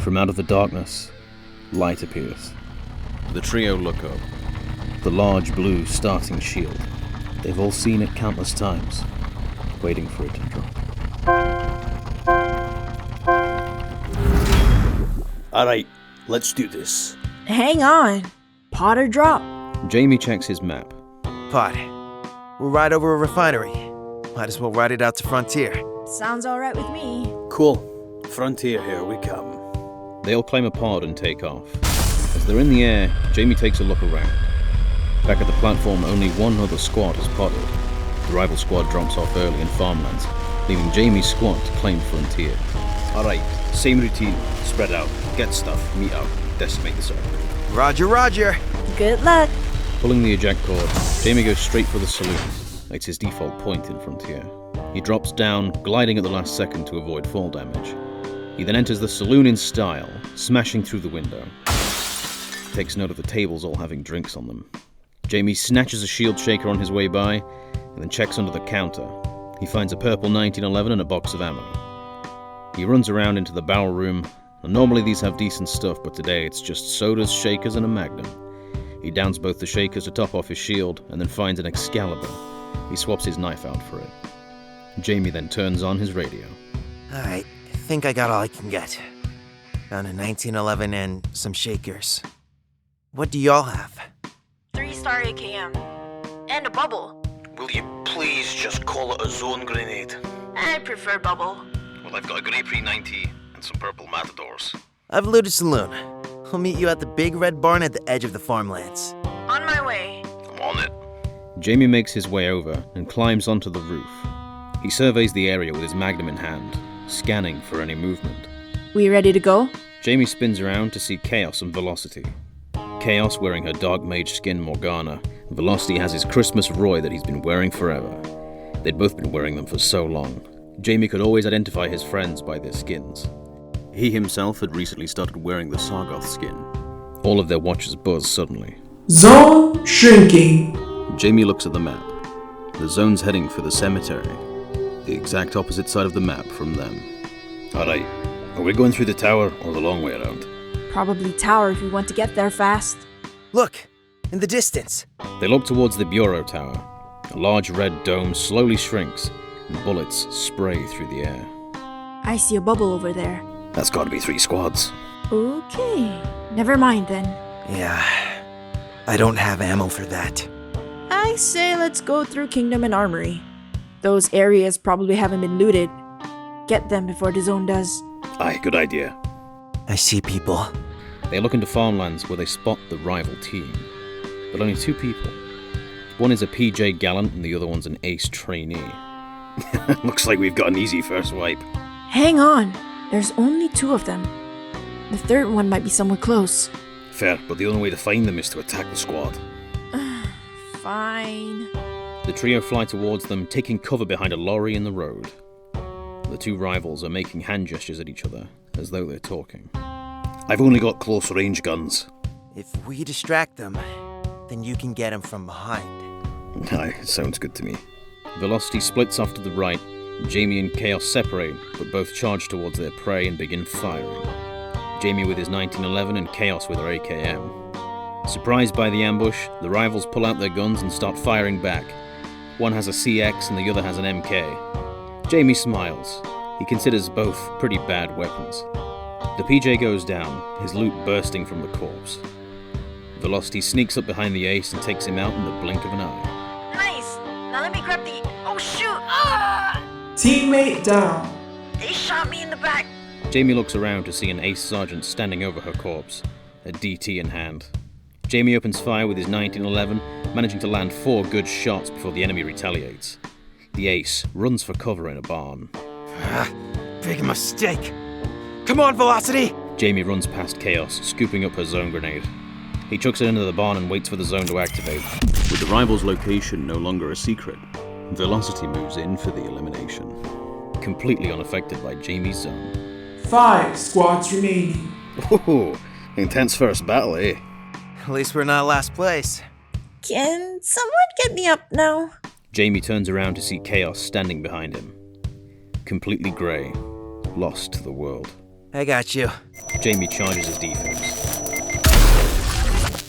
From out of the darkness, light appears. The trio look up. The large blue starting shield. They've all seen it countless times, waiting for it to drop. Alright, let's do this. Hang on. Pot or drop? Jamie checks his map. Pot. We'll ride over a refinery. Might as well ride it out to Frontier. Sounds alright with me. Cool. Frontier, here we come. They all claim a pod and take off. As they're in the air, Jamie takes a look around. Back at the platform, only one other squad has potted. The rival squad drops off early in farmlands, leaving Jamie's squad to claim Frontier. Alright, same routine. Spread out, get stuff, meet out, decimate the circle. Roger, roger. Good luck. Pulling the eject cord, Jamie goes straight for the saloon. It's his default point in Frontier. He drops down, gliding at the last second to avoid fall damage. He then enters the saloon in style, smashing through the window. Takes note of the tables all having drinks on them. Jamie snatches a shield shaker on his way by, and then checks under the counter. He finds a purple 1911 and a box of ammo. He runs around into the barrel room, and normally these have decent stuff, but today it's just sodas, shakers, and a magnum. He downs both the shakers to top off his shield, and then finds an Excalibur. He swaps his knife out for it. Jamie then turns on his radio. Alright, I think I got all I can get. Found a 1911 and some shakers. What do y'all have? 3-star AKM. And a bubble. Will you please just call it a zone grenade? I prefer bubble. Well, I've got a grey pre-90 and some purple matadors. I've looted saloon. I'll meet you at the big red barn at the edge of the farmlands. On my way. I'm on it. Jamie makes his way over and climbs onto the roof. He surveys the area with his magnum in hand, scanning for any movement. We ready to go? Jamie spins around to see Chaos and Velocity. Chaos wearing her dark mage skin Morgana. Velocity has his Christmas Roy that he's been wearing forever. They'd both been wearing them for so long. Jamie could always identify his friends by their skins. He himself had recently started wearing the Sargoth skin. All of their watches buzz suddenly. Zone shrinking. Jamie looks at the map. The zone's heading for the cemetery, the exact opposite side of the map from them. Alright, are we going through the tower or the long way around? Probably tower if we want to get there fast. Look, in the distance. They look towards the Bureau Tower. A large red dome slowly shrinks, and bullets spray through the air. I see a bubble over there. That's gotta be 3 squads. Okay, never mind then. Yeah, I don't have ammo for that. I say let's go through Kingdom and Armory. Those areas probably haven't been looted. Get them before the zone does. Aye, good idea. I see people. They look into farmlands where they spot the rival team. But only 2 people. One is a PJ Gallant and the other one's an ace trainee. Looks like we've got an easy first wipe. Hang on, there's only 2 of them. The third one might be somewhere close. Fair, but the only way to find them is to attack the squad. Fine. The trio fly towards them, taking cover behind a lorry in the road. The 2 rivals are making hand gestures at each other, as though they're talking. I've only got close range guns. If we distract them, then you can get them from behind. Aye, sounds good to me. Velocity splits off to the right. Jamie and Chaos separate, but both charge towards their prey and begin firing. Jamie with his 1911 and Chaos with her AKM. Surprised by the ambush, the rivals pull out their guns and start firing back. One has a CX and the other has an MK. Jamie smiles. He considers both pretty bad weapons. The PJ goes down, his loot bursting from the corpse. Velocity sneaks up behind the ace and takes him out in the blink of an eye. Nice! Now let me grab the... Oh shoot! Ah! Teammate down. They shot me in the back! Jamie looks around to see an ace sergeant standing over her corpse, a DT in hand. Jamie opens fire with his 1911, managing to land 4 good shots before the enemy retaliates. The ace runs for cover in a barn. Big mistake. Come on, Velocity! Jamie runs past Chaos, scooping up her zone grenade. He chucks it into the barn and waits for the zone to activate. With the rival's location no longer a secret, Velocity moves in for the elimination, completely unaffected by Jamie's zone. 5 squads remaining. Ooh, intense first battle, eh? At least we're not last place. Can someone get me up now? Jamie turns around to see Chaos standing behind him. Completely grey, lost to the world. I got you. Jamie charges his defense.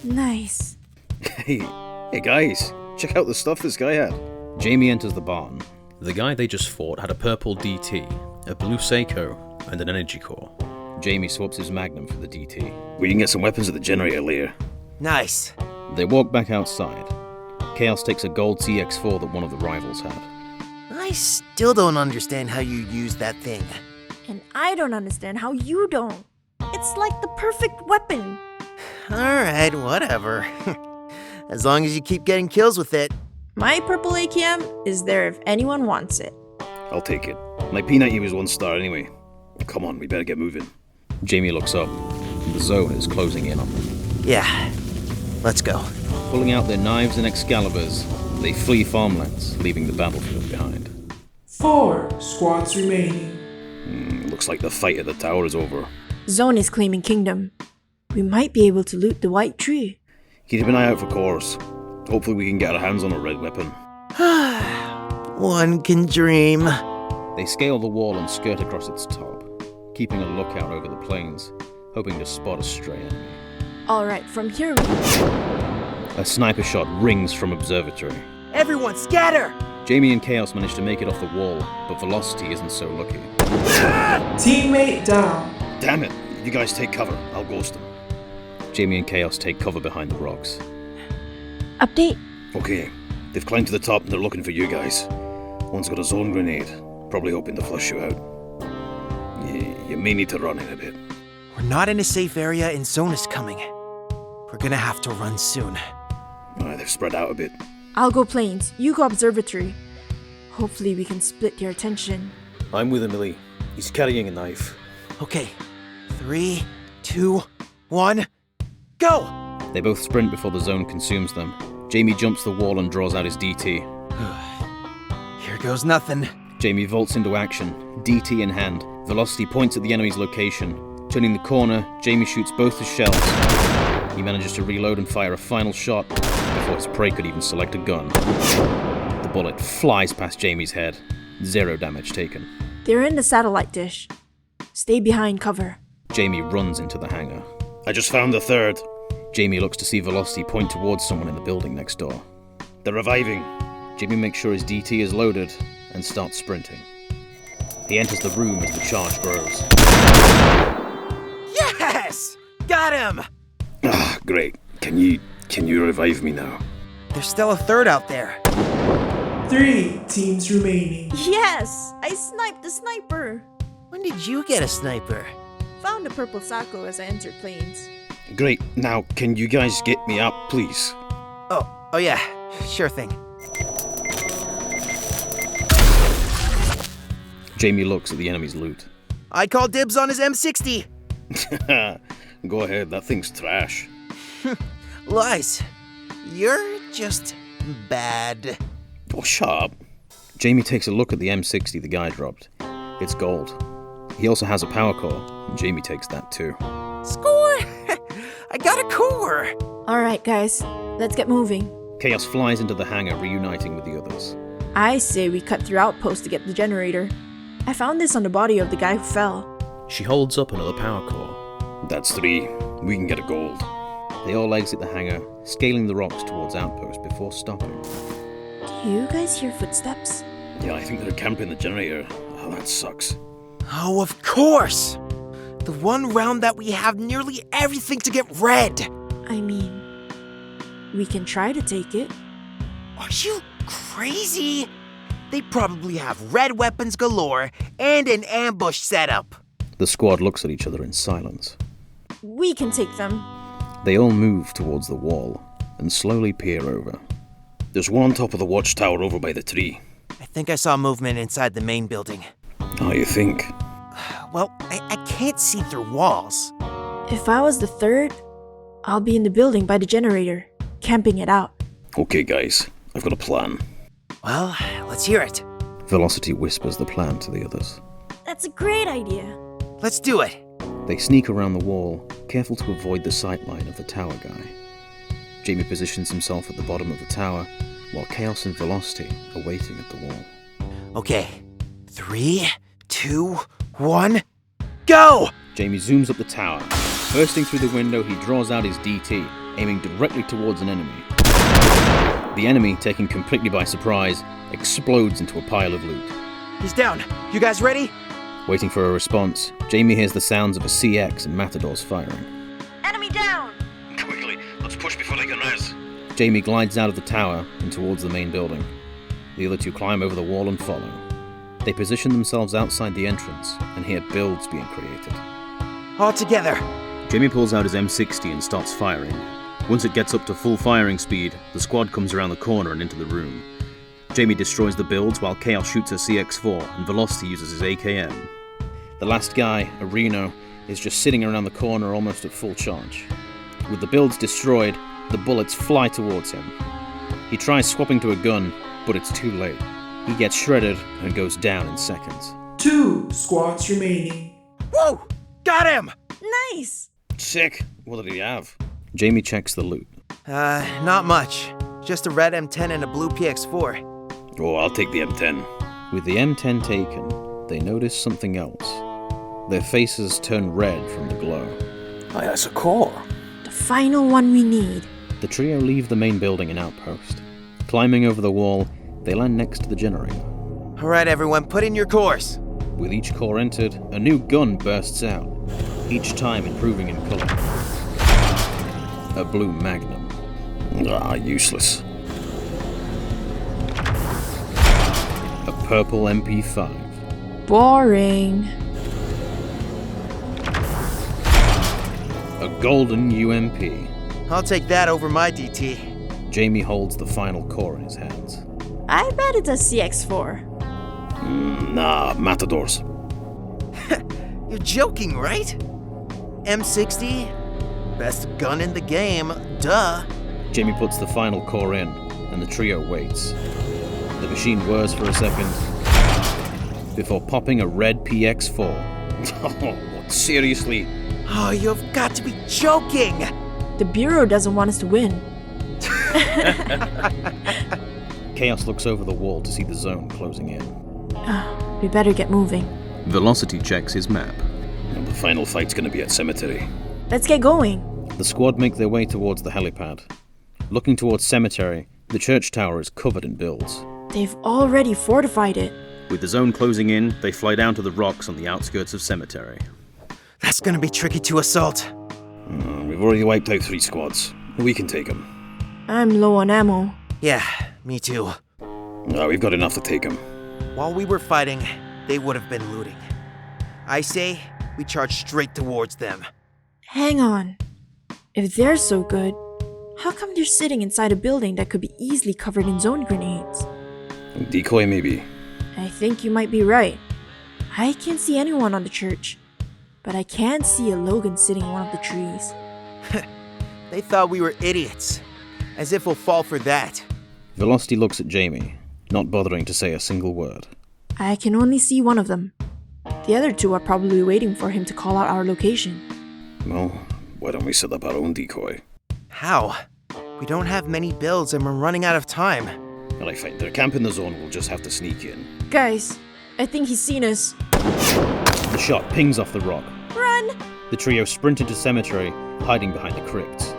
Nice. Hey guys, check out the stuff this guy had. Jamie enters the barn. The guy they just fought had a purple DT, a blue Seiko, and an energy core. Jamie swaps his Magnum for the DT. We can get some weapons at the generator later. Nice. They walk back outside. Chaos takes a gold CX4 that one of the rivals had. I still don't understand how you use that thing. And I don't understand how you don't. It's like the perfect weapon. Alright, whatever. As long as you keep getting kills with it. My purple AKM is there if anyone wants it. I'll take it. My P90 was 1 star anyway. Come on, we better get moving. Jamie looks up. The zone is closing in on them. Yeah, let's go. Pulling out their knives and Excaliburs, they flee farmlands, leaving the battlefield behind. 4 squads remaining. Looks like the fight at the tower is over. Zone is claiming kingdom. We might be able to loot the white tree. Keep an eye out for cores. Hopefully we can get our hands on a red weapon. One can dream. They scale the wall and skirt across its top, keeping a lookout over the plains, hoping to spot a stray enemy. Alright, from here A sniper shot rings from observatory. Everyone scatter! Jamie and Chaos manage to make it off the wall, but Velocity isn't so lucky. Teammate down. Damn it! You guys take cover. I'll ghost them. Jamie and Chaos take cover behind the rocks. Update. Okay, they've climbed to the top and they're looking for you guys. One's got a zone grenade, probably hoping to flush you out. You may need to run in a bit. We're not in a safe area and Zone is coming. We're gonna have to run soon. They've spread out a bit. I'll go plains. You go observatory. Hopefully we can split their attention. I'm with Emily. He's carrying a knife. Okay, 3, 2, 1, go! They both sprint before the zone consumes them. Jamie jumps the wall and draws out his DT. Here goes nothing. Jamie vaults into action, DT in hand. Velocity points at the enemy's location. Turning the corner, Jamie shoots both his shells. He manages to reload and fire a final shot before his prey could even select a gun. The bullet flies past Jamie's head. 0 damage taken. They're in the satellite dish. Stay behind cover. Jamie runs into the hangar. I just found the third. Jamie looks to see Velocity point towards someone in the building next door. They're reviving. Jamie makes sure his DT is loaded and starts sprinting. He enters the room as the charge grows. Yes! Got him! Ah, great. Can you revive me now? There's still a third out there. 3 teams remaining. Yes! I sniped the sniper! When did you get a sniper? Found a purple Sacco as I entered plains. Great. Now, can you guys get me up, please? Oh yeah, sure thing. Jamie looks at the enemy's loot. I call dibs on his M60. Go ahead, that thing's trash. Lies. You're just bad. Oh, shut up. Jamie takes a look at the M60 the guy dropped. It's gold. He also has a power core, and Jamie takes that too. Score! I got a core! Alright, guys. Let's get moving. Chaos flies into the hangar, reuniting with the others. I say we cut through outposts to get the generator. I found this on the body of the guy who fell. She holds up another power core. That's 3. We can get a gold. They all exit the hangar, scaling the rocks towards outpost before stopping. Do you guys hear footsteps? Yeah, I think they're camping the generator. Oh, that sucks. Oh, of course! The one round that we have nearly everything to get red! I mean, we can try to take it. Are you crazy? They probably have red weapons galore and an ambush setup. The squad looks at each other in silence. We can take them. They all move towards the wall and slowly peer over. There's one on top of the watchtower over by the tree. I think I saw movement inside the main building. Oh, you think? Well, I can't see through walls. If I was the third, I'll be in the building by the generator, camping it out. Okay, guys. I've got a plan. Well, let's hear it. Velocity whispers the plan to the others. That's a great idea. Let's do it. They sneak around the wall, careful to avoid the sightline of the tower guy. Jamie positions himself at the bottom of the tower, while Chaos and Velocity are waiting at the wall. Okay, 3, 2, 1, go! Jamie zooms up the tower. Bursting through the window, he draws out his DT, aiming directly towards an enemy. The enemy, taken completely by surprise, explodes into a pile of loot. He's down. You guys ready? Waiting for a response, Jamie hears the sounds of a CX and Matadors firing. Enemy down! Quickly, let's push before they can res. Jamie glides out of the tower and towards the main building. The other two climb over the wall and follow. They position themselves outside the entrance and hear builds being created. All together. Jamie pulls out his M60 and starts firing. Once it gets up to full firing speed, the squad comes around the corner and into the room. Jamie destroys the builds while Chaos shoots a CX-4 and Velocity uses his AKM. The last guy, a Reno, is just sitting around the corner almost at full charge. With the builds destroyed, the bullets fly towards him. He tries swapping to a gun, but it's too late. He gets shredded and goes down in seconds. 2 squads remaining. Whoa! Got him! Nice! Sick. What did he have? Jamie checks the loot. Not much. Just a red M10 and a blue PX4. Oh, I'll take the M10. With the M10 taken, they notice something else. Their faces turn red from the glow. Aye, that's a core. The final one we need. The trio leave the main building and outpost. Climbing over the wall, they land next to the generator. All right, everyone, put in your cores. With each core entered, a new gun bursts out, each time improving in color. A blue Magnum. Ah, useless. A purple MP5. Boring. A golden UMP. I'll take that over my DT. Jamie holds the final core in his hands. I bet it's a CX-4. Nah, Matadors. You're joking, right? M60? Best gun in the game, duh. Jamie puts the final core in, and the trio waits. The machine whirs for a second, before popping a red PX-4. Oh, seriously? Oh, you've got to be joking! The Bureau doesn't want us to win. Chaos looks over the wall to see the zone closing in. We better get moving. Velocity checks his map. And the final fight's gonna be at Cemetery. Let's get going. The squad make their way towards the helipad. Looking towards Cemetery, the church tower is covered in builds. They've already fortified it. With the zone closing in, they fly down to the rocks on the outskirts of Cemetery. That's gonna be tricky to assault. We've already wiped out 3 squads. We can take them. I'm low on ammo. Yeah, me too. We've got enough to take them. While we were fighting, they would have been looting. I say we charge straight towards them. Hang on. If they're so good, how come they're sitting inside a building that could be easily covered in zone grenades? Decoy, maybe. I think you might be right. I can't see anyone on the church, but I can see a Logan sitting in one of the trees. They thought we were idiots. As if we'll fall for that. Velocity looks at Jamie, not bothering to say a single word. I can only see one of them. The other two are probably waiting for him to call out our location. Well, why don't we set up our own decoy? How? We don't have many builds and we're running out of time. Well, I find they're camping the zone, we'll just have to sneak in. Guys, I think he's seen us. The shot pings off the rock. Run! The trio sprint into Cemetery, hiding behind the crypts.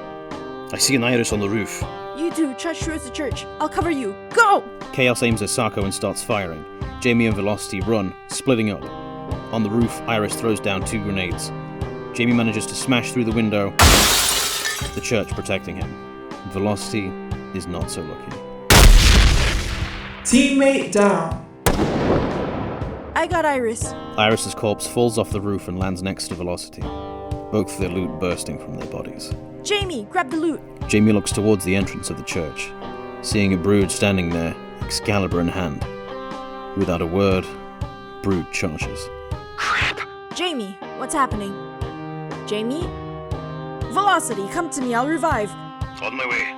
I see an iris on the roof. You two trudge towards the church. I'll cover you. Go! Chaos aims at Sako and starts firing. Jamie and Velocity run, splitting up. On the roof, Iris throws down 2 grenades. Jamie manages to smash through the window, the church protecting him. Velocity is not so lucky. Teammate down. I got Iris. Iris's corpse falls off the roof and lands next to Velocity, both their loot bursting from their bodies. Jamie, grab the loot. Jamie looks towards the entrance of the church, seeing a Brood standing there, Excalibur in hand. Without a word, Brood charges. Crap! Jamie, what's happening? Jamie? Velocity, come to me, I'll revive. On my way.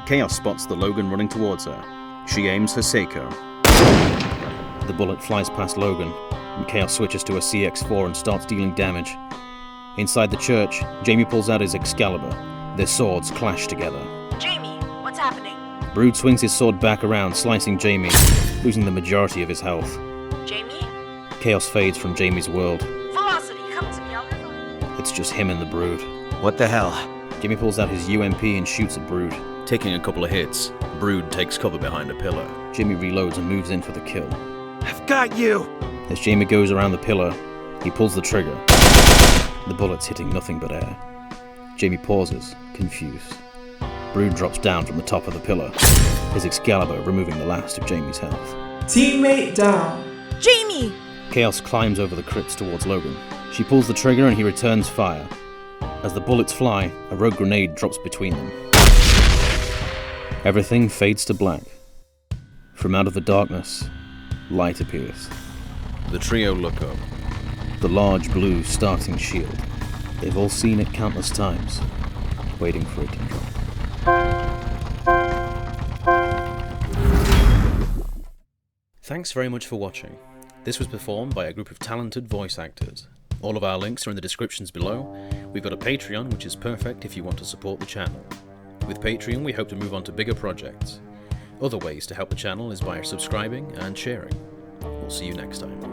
Chaos spots the Logan running towards her. She aims her Seiko. The bullet flies past Logan, and Chaos switches to a CX-4 and starts dealing damage. Inside the church, Jamie pulls out his Excalibur. Their swords clash together. Jamie, what's happening? Brood swings his sword back around, slicing Jamie, losing the majority of his health. Jamie? Chaos fades from Jamie's world. Velocity, come to me, I'll revive. It's just him and the Brood. What the hell? Jimmy pulls out his UMP and shoots at Brood. Taking a couple of hits, Brood takes cover behind a pillar. Jimmy reloads and moves in for the kill. I've got you! As Jamie goes around the pillar, he pulls the trigger. The bullet's hitting nothing but air. Jamie pauses, confused. Brood drops down from the top of the pillar, his Excalibur removing the last of Jamie's health. Teammate down. Jamie! Chaos climbs over the crypts towards Logan. She pulls the trigger and he returns fire. As the bullets fly, a rogue grenade drops between them. Everything fades to black. From out of the darkness, light appears. The trio look up. The large blue starting shield. They've all seen it countless times, waiting for it to drop. Thanks very much for watching. This was performed by a group of talented voice actors. All of our links are in the descriptions below. We've got a Patreon, which is perfect if you want to support the channel. With Patreon, we hope to move on to bigger projects. Other ways to help the channel is by subscribing and sharing. We'll see you next time.